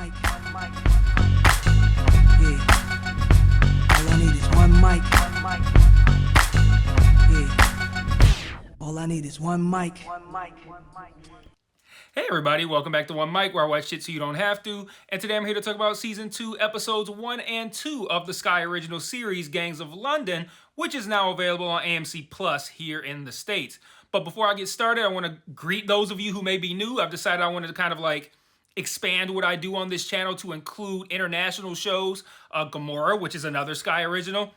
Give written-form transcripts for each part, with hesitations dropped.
mic. Yeah. All I need is one mic. Yeah. All I need is one mic. Hey everybody, welcome back to One Mic, where I watch shit so you don't have to. And today I'm here to talk about Season 2, Episodes 1 and 2 of the Sky original series, Gangs of London, which is now available on AMC Plus here in the States. But before I get started, I want to greet those of you who may be new. I've decided I wanted to kind of expand what I do on this channel to include international shows. Gamora, which is another Sky original,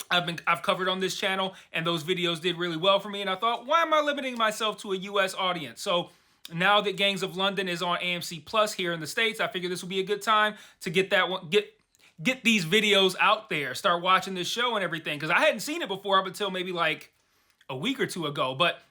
I've covered on this channel, and those videos did really well for me. And I thought, why am I limiting myself to a US audience? So now that Gangs of London is on AMC Plus here in the States, I figured this would be a good time to get that one, get these videos out there, start watching this show and everything, because I hadn't seen it before up until maybe like a week or two ago. But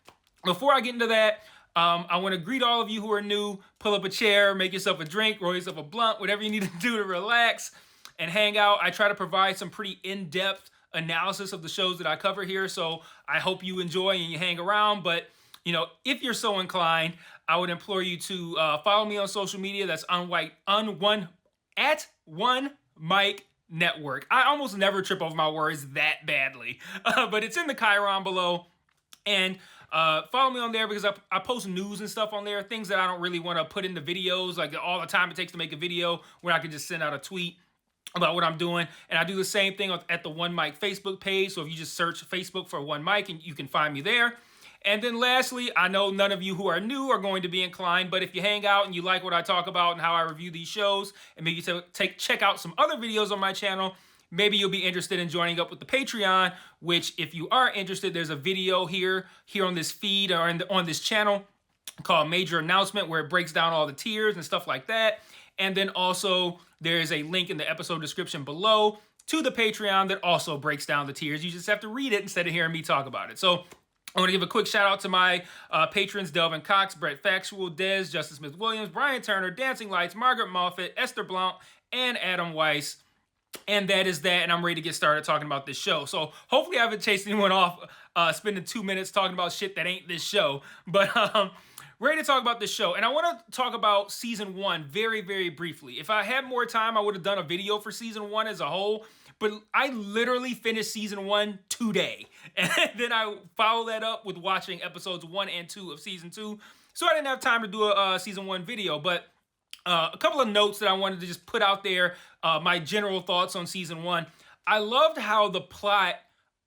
before I get into that, I want to greet all of you who are new. Pull up a chair, make yourself a drink, roll yourself a blunt, whatever you need to do to relax and hang out. I try to provide some pretty in-depth analysis of the shows that I cover here, so I hope you enjoy and you hang around. But you know, if you're so inclined, I would implore you to follow me on social media. That's at One Mic Network. I almost never trip over my words that badly, but it's in the Chiron below. And follow me on there because I post news and stuff on there, things that I don't really want to put into videos, like all the time it takes to make a video where I can just send out a tweet about what I'm doing. And I do the same thing at the One Mic Facebook page. So if you just search Facebook for One Mic, and you can find me there. And then lastly, I know none of you who are new are going to be inclined, but if you hang out and you like what I talk about and how I review these shows, and maybe check out some other videos on my channel, maybe you'll be interested in joining up with the Patreon, which if you are interested, there's a video here on this feed or on this channel called Major Announcement, where it breaks down all the tiers and stuff like that. And then also there is a link in the episode description below to the Patreon that also breaks down the tiers. You just have to read it instead of hearing me talk about it. So I want to give a quick shout out to my patrons: Delvin Cox, Brett Factual, Dez, Justice Smith Williams, Brian Turner, Dancing Lights, Margaret Moffett, Esther Blount, and Adam Weiss. And that is that, and I'm ready to get started talking about this show. So hopefully I haven't chased anyone off spending 2 minutes talking about shit that ain't this show. But ready to talk about this show. And I want to talk about Season 1 very, very briefly. If I had more time, I would have done a video for Season 1 as a whole. But I literally finished Season 1 today. And then I followed that up with watching episodes 1 and 2 of Season 2. So I didn't have time to do a Season 1 video. But a couple of notes that I wanted to just put out there, my general thoughts on Season 1. I loved how the plot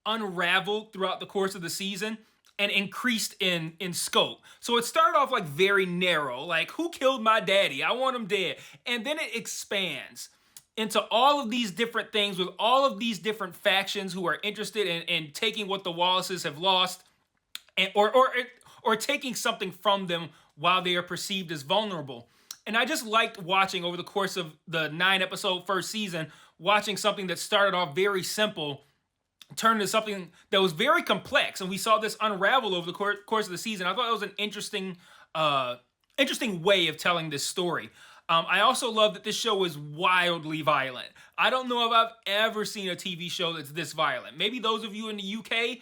unraveled throughout the course of the season and increased in scope. So it started off like very narrow, like who killed my daddy? I want him dead. And then it expands into all of these different things with all of these different factions who are interested in taking what the Wallaces have lost, and or taking something from them while they are perceived as vulnerable. And I just liked watching over the course of the 9-episode first season, watching something that started off very simple turn into something that was very complex. And we saw this unravel over the course of the season. I thought it was an interesting way of telling this story. I also love that this show is wildly violent. I don't know if I've ever seen a TV show that's this violent. Maybe those of you in the UK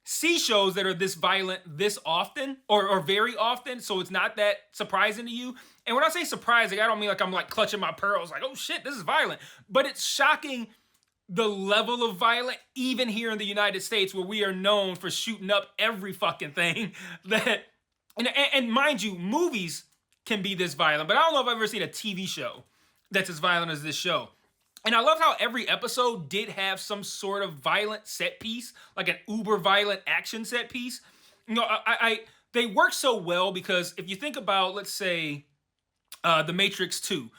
see shows that are this violent this often or very often, so it's not that surprising to you. And when I say surprising, I don't mean like I'm like clutching my pearls like, oh shit, this is violent. But it's shocking the level of violent, even here in the United States, where we are known for shooting up every fucking thing. And mind you, movies can be this violent, but I don't know if I've ever seen a TV show that's as violent as this show. And I love how every episode did have some sort of violent set piece, like an uber violent action set piece. You know, they work so well because if you think about, let's say, The Matrix 2,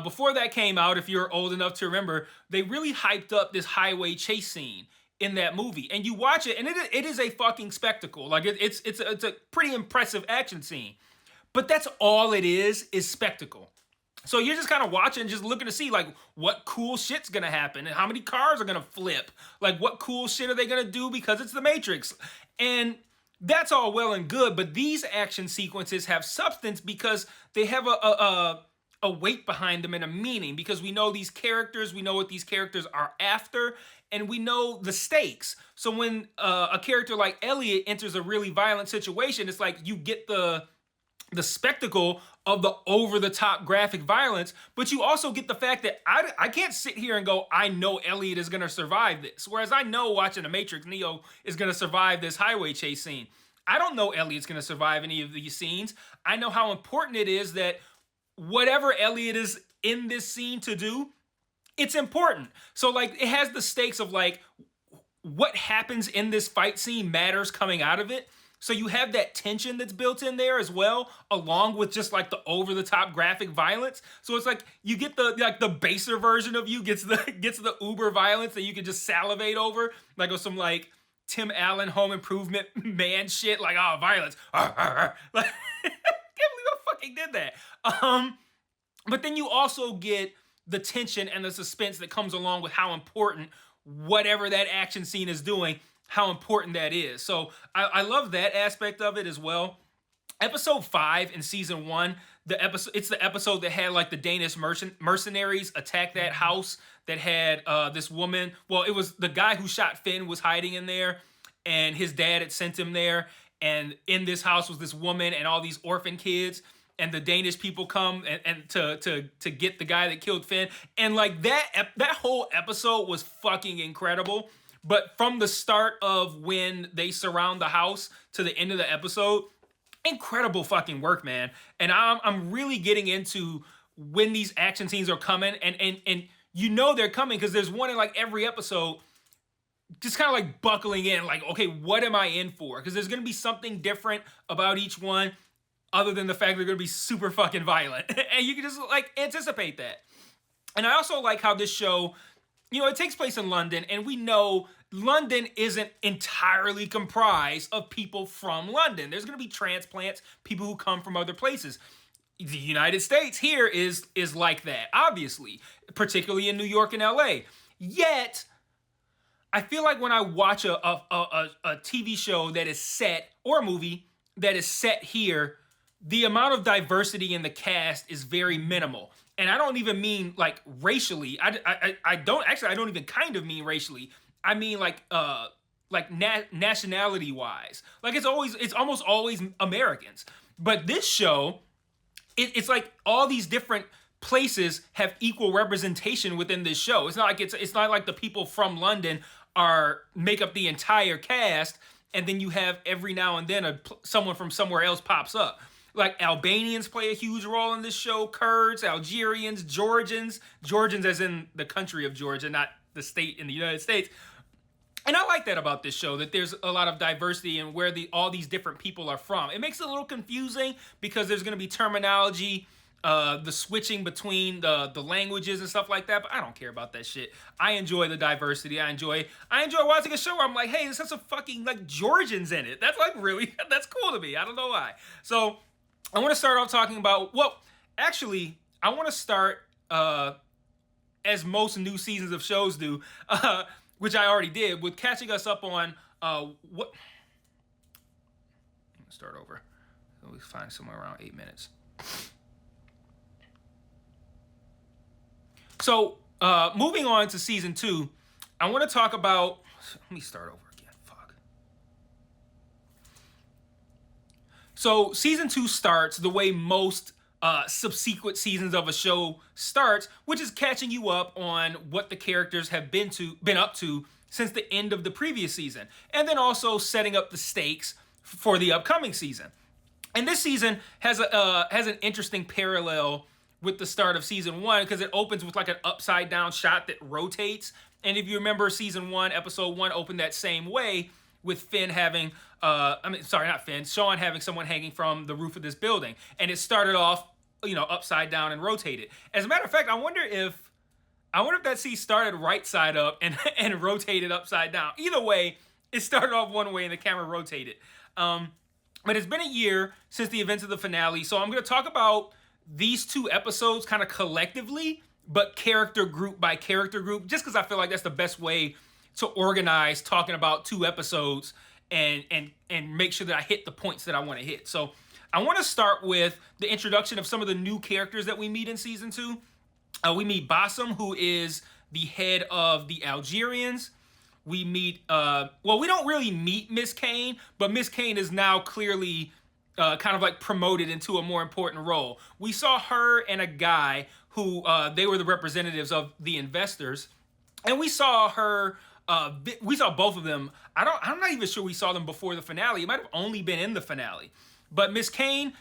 before that came out, if you're old enough to remember, they really hyped up this highway chase scene in that movie. And you watch it, and it is a fucking spectacle. Like it's a pretty impressive action scene. But that's all it is spectacle. So you're just kind of watching, just looking to see like what cool shit's gonna happen and how many cars are gonna flip. Like what cool shit are they gonna do because it's the Matrix? And that's all well and good, but these action sequences have substance because they have a weight behind them and a meaning, because we know these characters, we know what these characters are after, and we know the stakes. So when a character like Elliot enters a really violent situation, it's like you get the the spectacle of the over-the-top graphic violence, but you also get the fact that I can't sit here and go, I know Elliot is going to survive this. Whereas I know watching The Matrix, Neo is going to survive this highway chase scene. I don't know Elliot's going to survive any of these scenes. I know how important it is that whatever Elliot is in this scene to do, it's important. So, like, it has the stakes of, like, what happens in this fight scene matters coming out of it. So you have that tension that's built in there as well, along with just like the over-the-top graphic violence. So it's like you get the baser version of you gets the uber violence that you can just salivate over, like with some like Tim Allen Home Improvement man shit, like violence. Like, I can't believe I fucking did that. But then you also get the tension and the suspense that comes along with how important whatever that action scene is doing, how important that is. So I love that aspect of it as well. Episode 5 in season 1, it's the episode that had like the Danish mercenaries attack that house that had this woman. Well, it was the guy who shot Finn was hiding in there, and his dad had sent him there. And in this house was this woman and all these orphan kids. And the Danish people come and to get the guy that killed Finn. And like that whole episode was fucking incredible. But from the start of when they surround the house to the end of the episode, incredible fucking work, man. And I'm really getting into when these action scenes are coming, and you know they're coming because there's one in like every episode, just kind of like buckling in, like, okay, what am I in for? Because there's gonna be something different about each one, other than the fact they're gonna be super fucking violent, and you can just like anticipate that. And I also like how this show, you know, it takes place in London, and we know London isn't entirely comprised of people from London. There's going to be transplants, people who come from other places. The United States here is like that, obviously, particularly in New York and LA. Yet, I feel like when I watch a TV show that is set, or a movie that is set here, the amount of diversity in the cast is very minimal. And I don't even mean like racially. I don't even kind of mean racially. I mean like nationality wise. Like it's almost always Americans. But this show, it's like all these different places have equal representation within this show. It's not like the people from London make up the entire cast, and then you have every now and then someone from somewhere else pops up. Like Albanians play a huge role in this show, Kurds, Algerians, Georgians as in the country of Georgia, not the state in the United States. And I like that about this show, that there's a lot of diversity in where all these different people are from. It makes it a little confusing because there's going to be terminology, the switching between the languages and stuff like that, but I don't care about that shit. I enjoy the diversity. I enjoy watching a show where I'm like, hey, this has some fucking like Georgians in it. That's like really, that's cool to me. I don't know why. So I want to start off talking about, well, actually, I want to start, as most new seasons of shows do, which I already did, with catching us up on what. Let me start over. Let me find somewhere around 8 minutes. So, moving on to season 2, I want to talk about. Let me start over again. Fuck. So, season 2 starts the way most subsequent seasons of a show starts, which is catching you up on what the characters have been up to since the end of the previous season, and then also setting up the stakes for the upcoming season. And this season has an interesting parallel with the start of season 1 because it opens with like an upside down shot that rotates. And if you remember, season 1, episode 1 opened that same way with Finn having, Sean having someone hanging from the roof of this building. And it started off, upside down and rotated. As a matter of fact, I wonder if that scene started right side up and rotated upside down. Either way, it started off one way and the camera rotated. But it's been a year since the events of the finale, so I'm going to talk about these 2 episodes kind of collectively, but character group by character group, just because I feel like that's the best way to organize talking about 2 episodes and make sure that I hit the points that I want to hit. So I want to start with the introduction of some of the new characters that we meet in season 2. We meet Bassem, who is the head of the Algerians. We meet, we don't really meet Miss Kane, but Miss Kane is now clearly kind of like promoted into a more important role. We saw her and a guy who they were the representatives of the investors, and we saw her. We saw both of them. I'm not even sure we saw them before the finale. It might have only been in the finale. But Miss Kane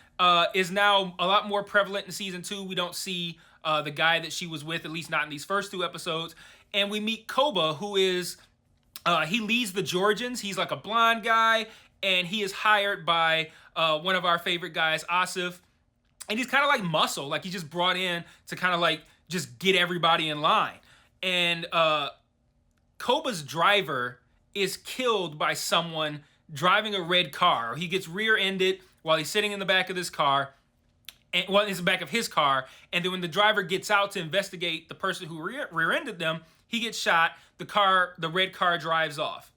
is now a lot more prevalent in season 2. We don't see the guy that she was with, at least not in these first 2 episodes. And we meet Koba, who is he leads the Georgians. He's like a blonde guy, and he is hired by one of our favorite guys, Asif. And he's kind of like muscle, like he's just brought in to kind of like just get everybody in line. And Koba's driver is killed by someone driving a red car. He gets rear-ended while he's sitting in the back of this car, and well, in the back of his car. And then when the driver gets out to investigate the person who rear-ended them, he gets shot. The red car drives off.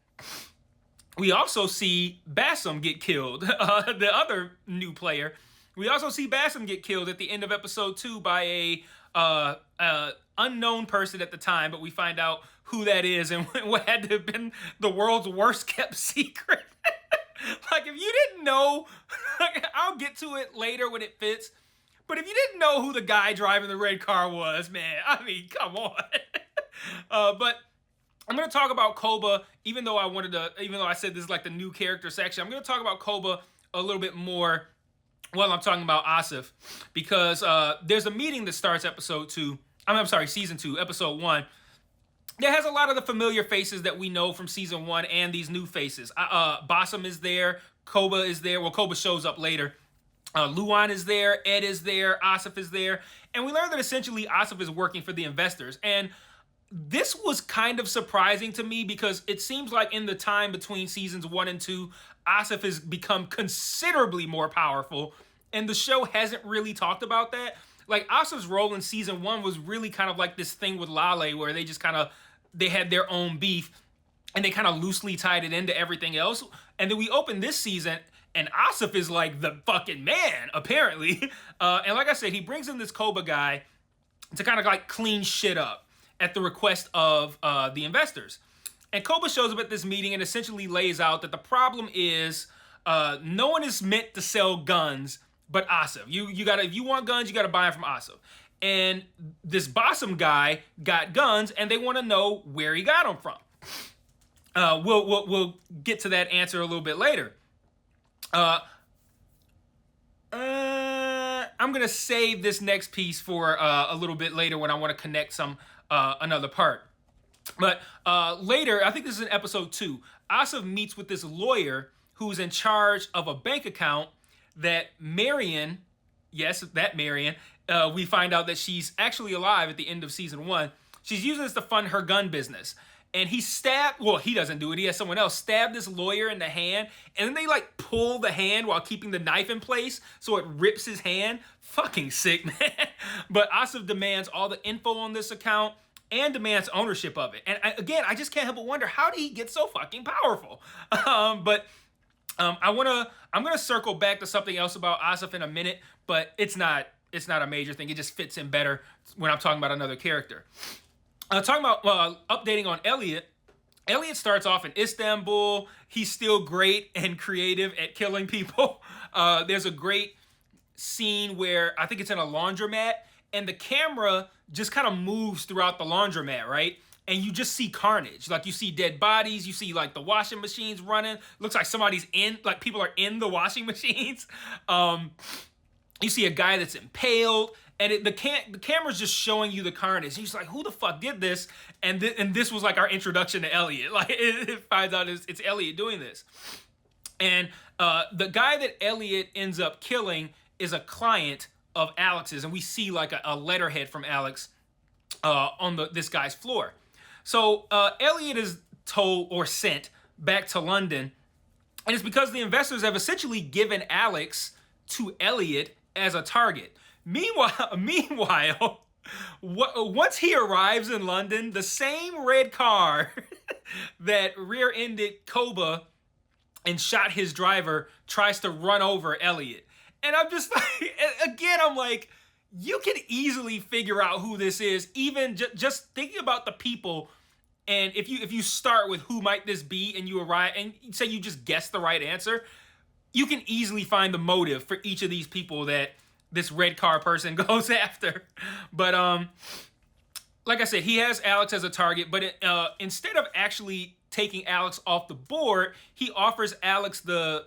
We also see Bassam get killed, the other new player. We also see Bassam get killed at the end of episode 2 by a unknown person at the time, but we find out who that is and what had to have been the world's worst kept secret. Like, if you didn't know, I'll get to it later when it fits, but if you didn't know who the guy driving the red car was, man, I mean, come on. But I'm going to talk about Koba, even though I said this is like the new character section, I'm going to talk about Koba a little bit more while I'm talking about Asif, because there's a meeting that starts season 2, episode 1. That has a lot of the familiar faces that we know from season 1 and these new faces. Bassam is there, Koba is there. Well, Koba shows up later. Luan is there, Ed is there, Asif is there. And we learned that essentially Asif is working for the investors. And this was kind of surprising to me because it seems like in the time between seasons 1 and 2, Asif has become considerably more powerful. And the show hasn't really talked about that. Like, Asif's role in season 1 was really kind of like this thing with Lale where they just kind of, they had their own beef and they kind of loosely tied it into everything else. And then we open this season and Asif is like the fucking man, apparently. And like I said, he brings in this Koba guy to kind of like clean shit up at the request of the investors. And Koba shows up at this meeting and essentially lays out that the problem is no one is meant to sell guns but Asif. You gotta, if you want guns, you gotta buy them from Asif. And this Bassam guy got guns, and they want to know where he got them from. We'll get to that answer a little bit later. I'm gonna save this next piece for a little bit later when I want to connect another part. But later, I think this is in episode 2, Asif meets with this lawyer who's in charge of a bank account that Marion, yes, that Marion, we find out that she's actually alive at the end of season 1. She's using this to fund her gun business. And he doesn't do it. He has someone else stab this lawyer in the hand. And then they like pull the hand while keeping the knife in place. So it rips his hand. Fucking sick, man. But Asif demands all the info on this account and demands ownership of it. And I just can't help but wonder, how did he get so fucking powerful? I'm gonna circle back to something else about Asif in a minute, but it's not a major thing. It just fits in better when I'm talking about another character. Talking about updating on Elliot. Elliot starts off in Istanbul. He's still great and creative at killing people. There's a great scene where I think it's in a laundromat, and the camera just kind of moves throughout the laundromat, right? And you just see carnage. Like, you see dead bodies. You see, like, the washing machines running. Looks like people are in the washing machines. You see a guy that's impaled. And the camera's just showing you the carnage. He's like, who the fuck did this? And this was, like, our introduction to Elliot. Like, it finds out it's Elliot doing this. And the guy that Elliot ends up killing is a client of Alex's. And we see, like, a letterhead from Alex on this guy's floor. So Elliot is told or sent back to London, and it's because the investors have essentially given Alex to Elliot as a target. Meanwhile, once he arrives in London, the same red car that rear-ended Koba and shot his driver tries to run over Elliot. And I'm just like, again, I'm like, you can easily figure out who this is, even just thinking about the people. And if you start with who might this be, and you arrive and say you just guess the right answer, you can easily find the motive for each of these people that this red car person goes after. But like I said, he has Alex as a target, but instead of actually taking Alex off the board, he offers Alex the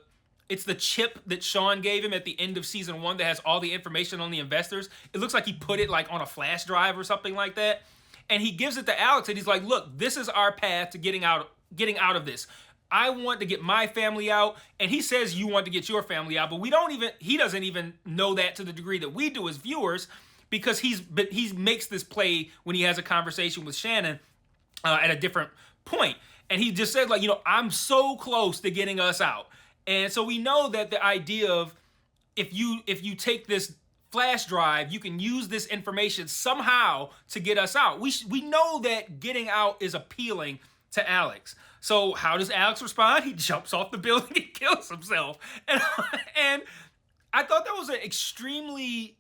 chip that Sean gave him at the end of season 1 that has all the information on the investors. It looks like he put it like on a flash drive or something like that. And he gives it to Alex and he's like, look, this is our path to getting out of this. I want to get my family out, and he says you want to get your family out, but he doesn't even know that to the degree that we do as viewers, because he makes this play when he has a conversation with Shannon at a different point. And he just said, like, I'm so close to getting us out. And so we know that the idea of if you take this flash drive, you can use this information somehow to get us out. We know that getting out is appealing to Alex. So how does Alex respond? He jumps off the building and kills himself. And I thought that was an extremely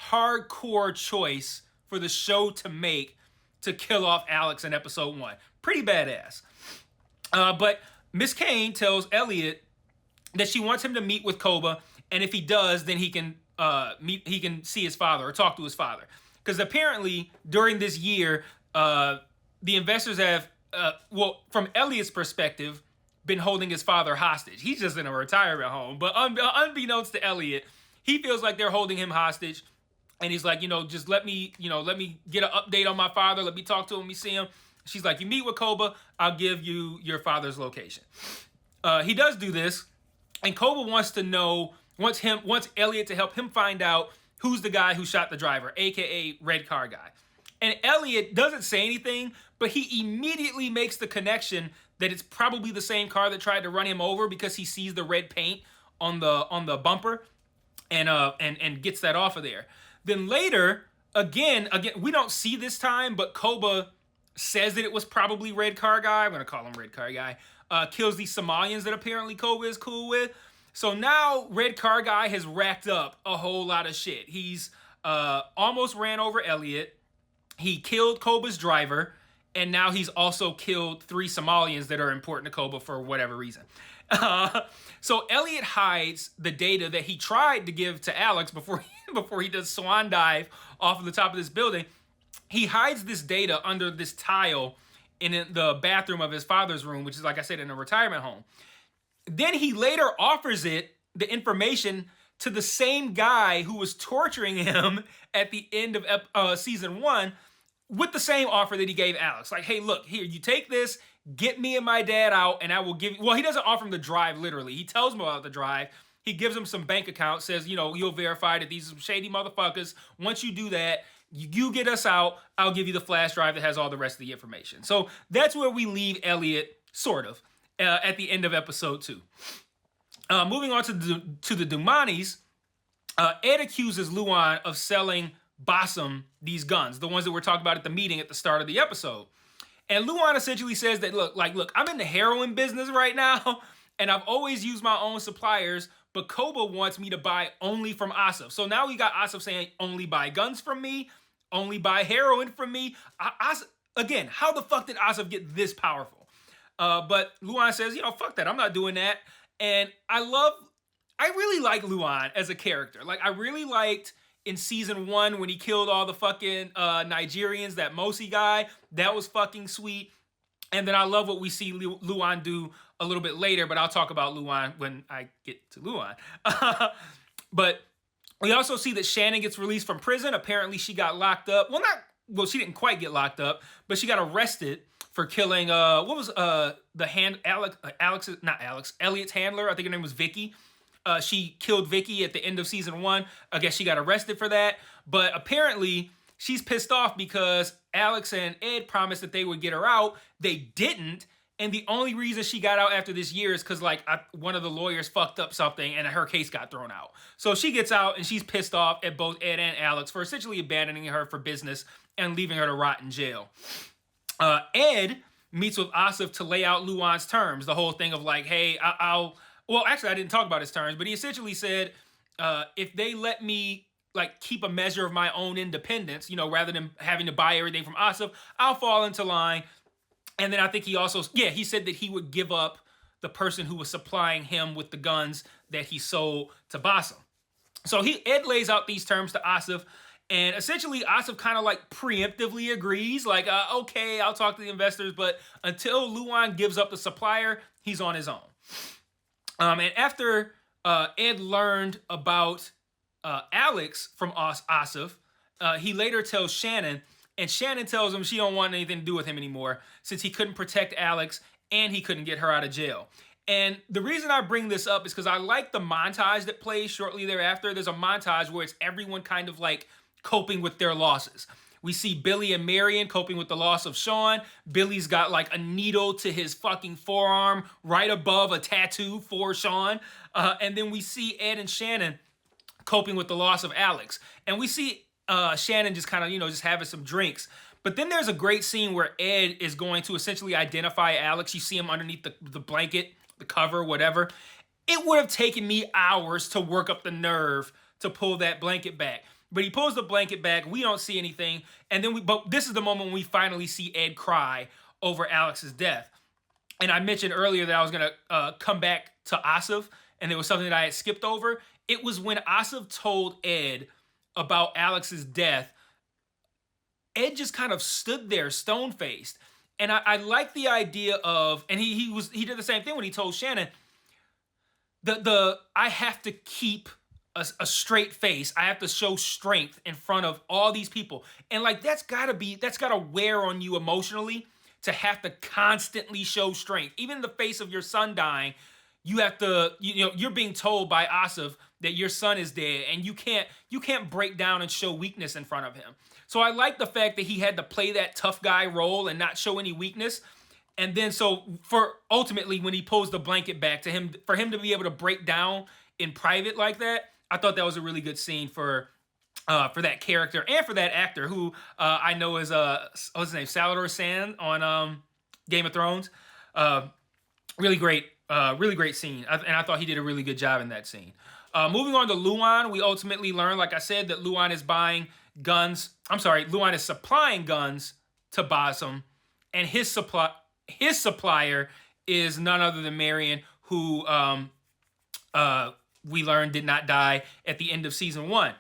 hardcore choice for the show to make to kill off Alex in episode 1. Pretty badass. But Miss Kane tells Elliot that she wants him to meet with Koba, and if he does, then he can see his father or talk to his father. Because apparently during this year, the investors have, from Elliot's perspective, been holding his father hostage. He's just in a retirement home, but unbeknownst to Elliot, he feels like they're holding him hostage, and he's like, just let me get an update on my father. Let me talk to him. Let me see him. She's like, you meet with Koba, I'll give you your father's location. He does do this, and Koba wants Elliot to help him find out who's the guy who shot the driver, aka Red Car Guy. And Elliot doesn't say anything, but he immediately makes the connection that it's probably the same car that tried to run him over, because he sees the red paint on the bumper and gets that off of there. Then later, again, we don't see this time, but Koba says that it was probably Red Car Guy. I'm going to call him Red Car Guy. Kills these Somalians that apparently Koba is cool with. So now Red Car Guy has racked up a whole lot of shit. He's almost ran over Elliot. He killed Koba's driver. And now he's also killed 3 Somalians that are important to Koba for whatever reason. So Elliot hides the data that he tried to give to Alex before he does swan dive off of the top of this building. He hides this data under this tile in the bathroom of his father's room, which is, like I said, in a retirement home. Then he later offers the information to the same guy who was torturing him at the end of season 1, with the same offer that he gave Alex. Like, hey, look, here, you take this, get me and my dad out, and I will give you... Well, he doesn't offer him the drive, literally. He tells him about the drive. He gives him some bank account, says, you'll verify that these are some shady motherfuckers. Once you do that, you get us out, I'll give you the flash drive that has all the rest of the information. So that's where we leave Elliot, sort of, at the end of episode 2. Moving on to the Dumanis, Ed accuses Luan of selling Bassam these guns, the ones that we're talking about at the meeting at the start of the episode. And Luan essentially says that, look, I'm in the heroin business right now, and I've always used my own suppliers, but Koba wants me to buy only from Asif. So now we got Asif saying, only buy guns from me, only buy heroin from me. Again, how the fuck did Asif get this powerful? But Luan says, fuck that, I'm not doing that. And I really like Luan as a character. Like, I really liked in season 1 when he killed all the fucking Nigerians, that Mosi guy. That was fucking sweet. And then I love what we see Luan do a little bit later, but I'll talk about Luan when I get to Luan. But we also see that Shannon gets released from prison. Apparently she got locked up. She didn't quite get locked up, but she got arrested for killing, Elliot's handler. I think her name was Vicky. She killed Vicky at the end of season 1. I guess she got arrested for that. But apparently, she's pissed off because Alex and Ed promised that they would get her out. They didn't. And the only reason she got out after this year is because, one of the lawyers fucked up something and her case got thrown out. So she gets out and she's pissed off at both Ed and Alex for essentially abandoning her for business and leaving her to rot in jail. Ed meets with Asif to lay out Luan's terms. The whole thing of hey, Well, actually, I didn't talk about his terms, but he essentially said, if they let me keep a measure of my own independence, rather than having to buy everything from Asif, I'll fall into line. And then I think he also, he said that he would give up the person who was supplying him with the guns that he sold to Bassam. So Ed lays out these terms to Asif, and essentially Asif kind of like preemptively agrees, like, okay, I'll talk to the investors, but until Luan gives up the supplier, he's on his own. And after Ed learned about Alex from Asif, he later tells Shannon, and Shannon tells him she don't want anything to do with him anymore since he couldn't protect Alex and he couldn't get her out of jail. And the reason I bring this up is because I like the montage that plays shortly thereafter. There's a montage where it's everyone kind of like coping with their losses. We see Billy and Marion coping with the loss of Sean. Billy's got like a needle to his fucking forearm right above a tattoo for Sean. And then we see Ed and Shannon coping with the loss of Alex. And we see Shannon just kind of, just having some drinks. But then there's a great scene where Ed is going to essentially identify Alex. You see him underneath the blanket, the cover, whatever. It would have taken me hours to work up the nerve to pull that blanket back. But he pulls the blanket back. We don't see anything. And then but this is the moment when we finally see Ed cry over Alex's death. And I mentioned earlier that I was going to come back to Asif, and there was something that I had skipped over. It was when Asif told Ed about Alex's death. Ed just kind of stood there stone-faced. And I like the idea of, and he did the same thing when he told Shannon, I have to keep a straight face. I have to show strength in front of all these people. And like that's gotta wear on you emotionally to have to constantly show strength. Even in the face of your son dying, you have to, you're being told by Asif that your son is dead, and you can't break down and show weakness in front of him. So I like the fact that he had to play that tough guy role and not show any weakness. And then so for ultimately when he pulls the blanket back to him, for him to be able to break down in private like that, I thought that was a really good scene for that character and for that actor who I know is what's his name, Salvador San on Game of Thrones. Really great scene, and I thought he did a really good job in that scene. Moving on to Luan, we ultimately learn, like I said, that Luan is supplying guns to Bassam, and his supplier is none other than Marion, who we learned did not die at the end of season 1.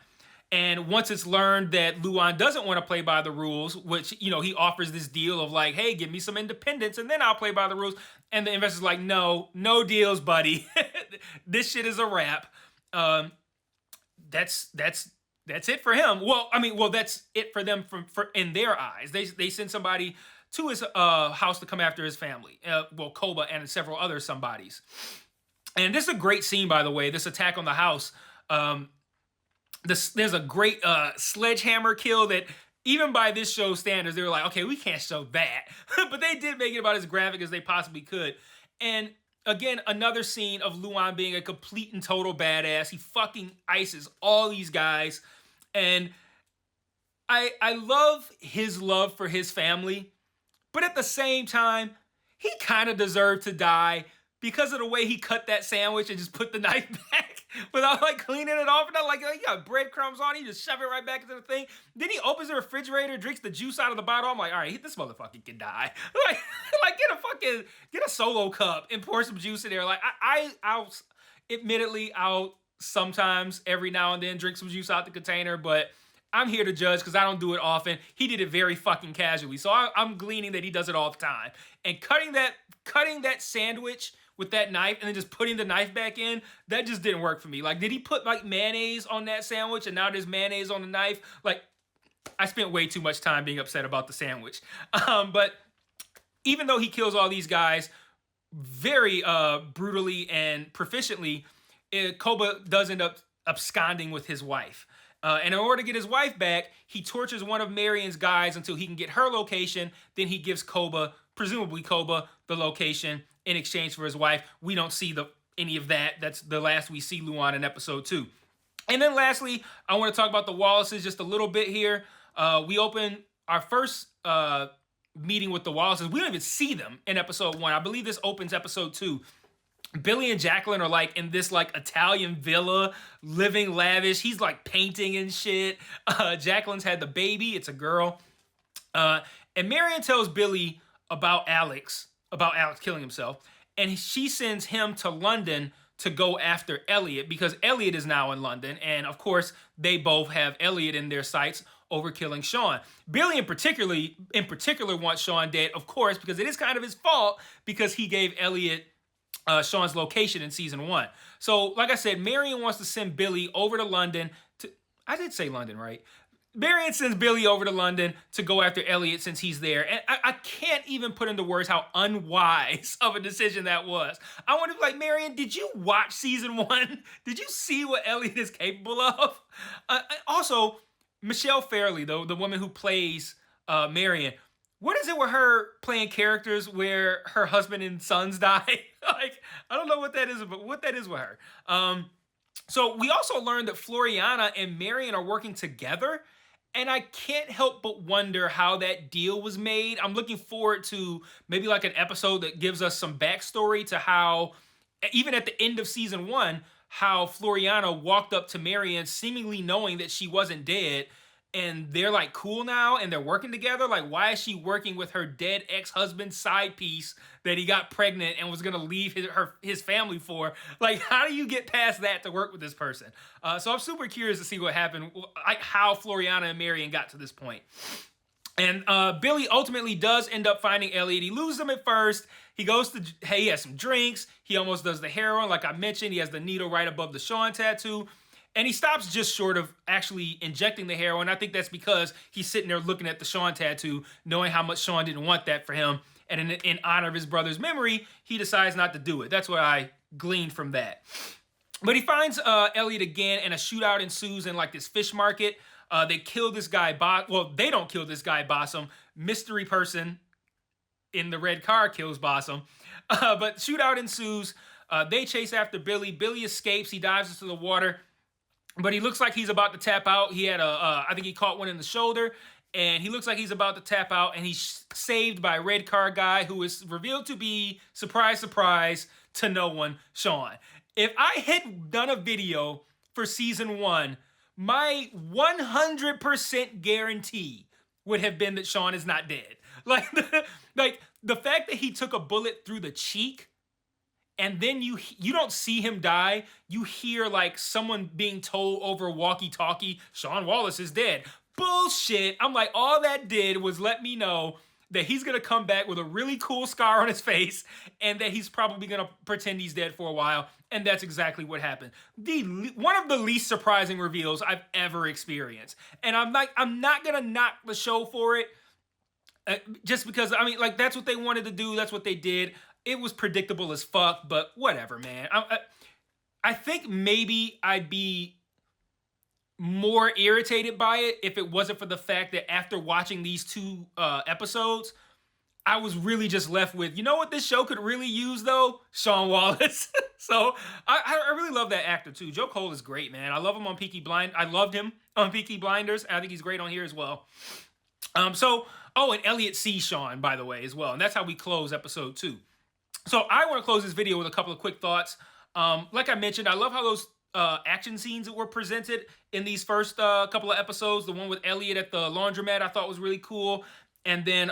And once it's learned that Luan doesn't want to play by the rules, which, he offers this deal of like, hey, give me some independence and then I'll play by the rules. And the investor's like, no deals, buddy. This shit is a wrap. That's it for him. Well, that's it for them for in their eyes. They send somebody to his house to come after his family. Koba and several other somebodies. And this is a great scene, by the way, this attack on the house. There's a great sledgehammer kill that even by this show's standards, they were like, okay, we can't show that. But they did make it about as graphic as they possibly could. And again, another scene of Luan being a complete and total badass. He fucking ices all these guys. And I love his love for his family. But at the same time, he kind of deserved to die because of the way he cut that sandwich and just put the knife back without like cleaning it off. And like you got breadcrumbs on it, you just shove it right back into the thing. Then he opens the refrigerator, drinks the juice out of the bottle. I'm like, all right, this motherfucker can die. like get a Solo cup and pour some juice in there. Like I'll sometimes every now and then drink some juice out the container, but I'm here to judge because I don't do it often. He did it very fucking casually. So I'm gleaning that he does it all the time. And cutting that sandwich with that knife and then just putting the knife back in, that just didn't work for me. Like, did he put like mayonnaise on that sandwich and now there's mayonnaise on the knife? Like, I spent way too much time being upset about the sandwich. But even though he kills all these guys very brutally and proficiently, Koba does end up absconding with his wife. And in order to get his wife back, he tortures one of Marion's guys until he can get her location. Then he gives presumably Koba, the location in exchange for his wife. We don't see any of that. That's the last we see Luan in episode 2. And then lastly, I want to talk about the Wallaces just a little bit here. We open our first meeting with the Wallaces. We don't even see them in episode 1. I believe this opens episode 2. Billy and Jacqueline are like in this like Italian villa, living lavish. He's like painting and shit. Jacqueline's had the baby. It's a girl. And Marion tells Billy about Alex killing himself. and she sends him to London to go after Elliot because Elliot is now in London, and of course they both have Elliot in their sights over killing Sean. Billy in particular wants Sean dead, of course, because it is kind of his fault because he gave Elliot Sean's location in season 1. So, like I said, Marion wants to send Billy over to London to... I did say London, right? Marion sends Billy over to London to go after Elliot since he's there. And I can't even put into words how unwise of a decision that was. I want to be like, Marion, did you watch season 1? Did you see what Elliot is capable of? Also, Michelle Fairley, though, the woman who plays Marion, what is it with her playing characters where her husband and sons die? Like, I don't know what that is, but what that is with her. So we also learned that Floriana and Marion are working together, and I can't help but wonder how that deal was made. I'm looking forward to maybe like an episode that gives us some backstory to how, even at the end of season 1, how Floriana walked up to Marion seemingly knowing that she wasn't dead, and they're like cool now and they're working together. Like, why is she working with her dead ex-husband's side piece that he got pregnant and was gonna leave his family for? Like, how do you get past that to work with this person? So I'm super curious to see what happened, like how Floriana and Marion got to this point. And Billy ultimately does end up finding Elliot. He loses him at first. He goes to, hey, he has some drinks. He almost does the heroin. Like I mentioned, he has the needle right above the Sean tattoo. And he stops just short of actually injecting the heroin. I think that's because he's sitting there looking at the Sean tattoo, knowing how much Sean didn't want that for him. And in honor of his brother's memory, he decides not to do it. That's what I gleaned from that. But he finds Elliot again, and a shootout ensues in like this fish market. They kill this guy, well, they don't kill this guy, Bossum. Mystery person in the red car kills Bossum. But shootout ensues. They chase after Billy. Billy escapes. He dives into the water. But he looks like he's about to tap out. He had I think he caught one in the shoulder. And he looks like he's about to tap out. And he's saved by a red car guy who is revealed to be, surprise, surprise, to no one, Sean. If I had done a video for season 1, my 100% guarantee would have been that Sean is not dead. Like the fact that he took a bullet through the cheek, and then you don't see him die. You hear like someone being told over walkie-talkie, Sean Wallace is dead. Bullshit. I'm like, all that did was let me know that he's going to come back with a really cool scar on his face, and that he's probably going to pretend he's dead for a while. And that's exactly what happened. One of the least surprising reveals I've ever experienced. And I'm not going to knock the show for it, just because, I mean, like, that's what they wanted to do. That's what they did. It was predictable as fuck, but whatever, man. I think maybe I'd be more irritated by it if it wasn't for the fact that after watching these 2 episodes, I was really just left with, you know what this show could really use, though? Sean Wallace. So I really love that actor, too. Joe Cole is great, man. I love him on Peaky Blinders. I loved him on Peaky Blinders. I think he's great on here as well. And Elliot sees Sean, by the way, as well. And that's how we close episode 2. So I want to close this video with a couple of quick thoughts. Like I mentioned, I love how those action scenes that were presented in these first couple of episodes. The one with Elliot at the laundromat I thought was really cool. And then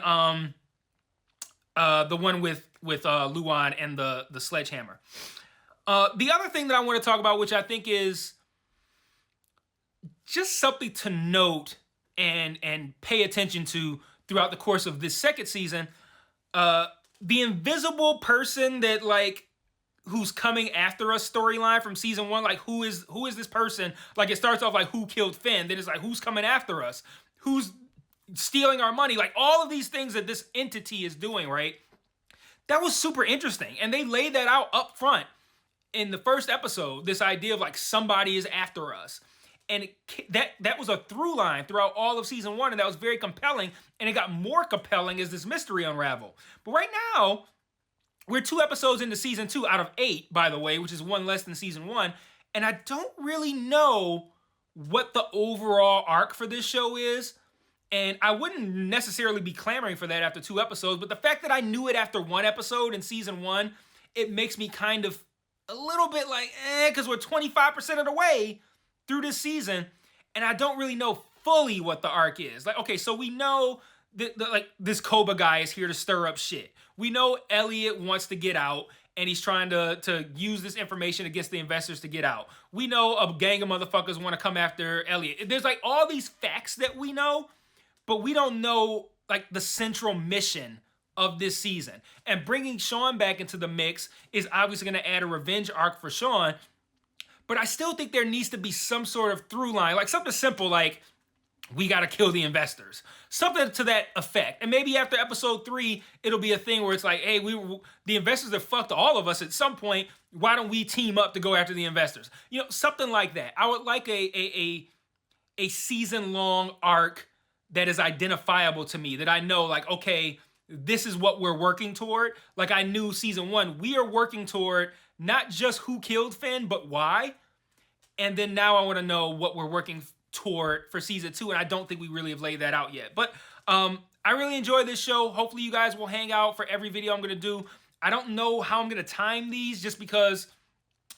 the one with Luan and the sledgehammer. The other thing that I want to talk about, which I think is just something to note and pay attention to throughout the course of this second season, the invisible person that who's coming after us storyline from season 1, like who is this person? Like it starts off like who killed Finn, then it's like who's coming after us? Who's stealing our money? Like all of these things that this entity is doing, right? That was super interesting. And they laid that out up front in the first episode, this idea of like somebody is after us. And that was a through line throughout all of season 1, and that was very compelling, and it got more compelling as this mystery unraveled. But right now, we're 2 episodes into season 2 out of 8, by the way, which is 1 less than season 1, and I don't really know what the overall arc for this show is, and I wouldn't necessarily be clamoring for that after 2 episodes, but the fact that I knew it after 1 episode in season 1, it makes me kind of a little bit like, because we're 25% of the way through this season, and I don't really know fully what the arc is. Like, okay, so we know that this Koba guy is here to stir up shit. We know Elliot wants to get out, and he's trying to use this information against the investors to get out. We know a gang of motherfuckers want to come after Elliot. There's like all these facts that we know, but we don't know like the central mission of this season. And bringing Sean back into the mix is obviously going to add a revenge arc for Sean, but I still think there needs to be some sort of through line, like something simple like, we got to kill the investors. Something to that effect. And maybe after episode 3, it'll be a thing where it's like, hey, the investors have fucked all of us at some point. Why don't we team up to go after the investors? You know, something like that. I would like a season-long arc that is identifiable to me, that I know, like, okay, this is what we're working toward. Like I knew season 1, we are working toward not just who killed Finn, but why. And then now I want to know what we're working toward for season 2, and I don't think we really have laid that out yet. But I really enjoy this show. Hopefully you guys will hang out for every video I'm going to do. I don't know how I'm going to time these, just because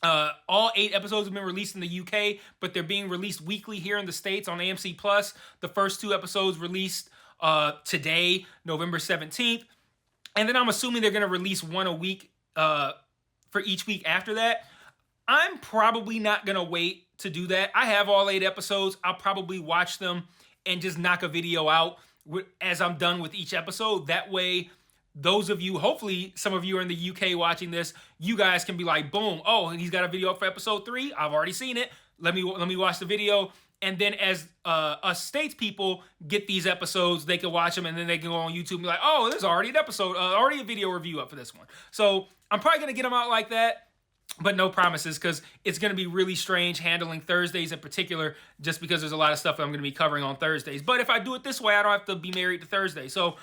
all 8 episodes have been released in the UK, but they're being released weekly here in the States on AMC+. The first 2 episodes released today, November 17th. And then I'm assuming they're going to release one a week for each week after that. I'm probably not going to wait to do that. I have all 8 episodes. I'll probably watch them and just knock a video out as I'm done with each episode. That way, those of you, hopefully some of you are in the UK watching this, you guys can be like, boom, oh, and he's got a video up for episode 3. I've already seen it. Let me watch the video. And then as us States people get these episodes, they can watch them, and then they can go on YouTube and be like, oh, there's already an episode, already a video review up for this one. So I'm probably going to get them out like that. But no promises, because it's going to be really strange handling Thursdays in particular, just because there's a lot of stuff that I'm going to be covering on Thursdays. But if I do it this way, I don't have to be married to Thursday. So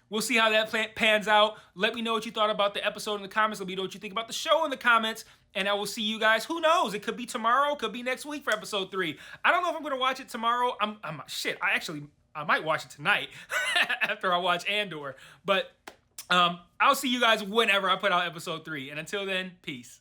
we'll see how that pans out. Let me know what you thought about the episode in the comments. Let me know what you think about the show in the comments. And I will see you guys. Who knows? It could be tomorrow. Could be next week for episode 3. I don't know if I'm going to watch it tomorrow. I might watch it tonight after I watch Andor. But I'll see you guys whenever I put out episode 3. And until then, peace.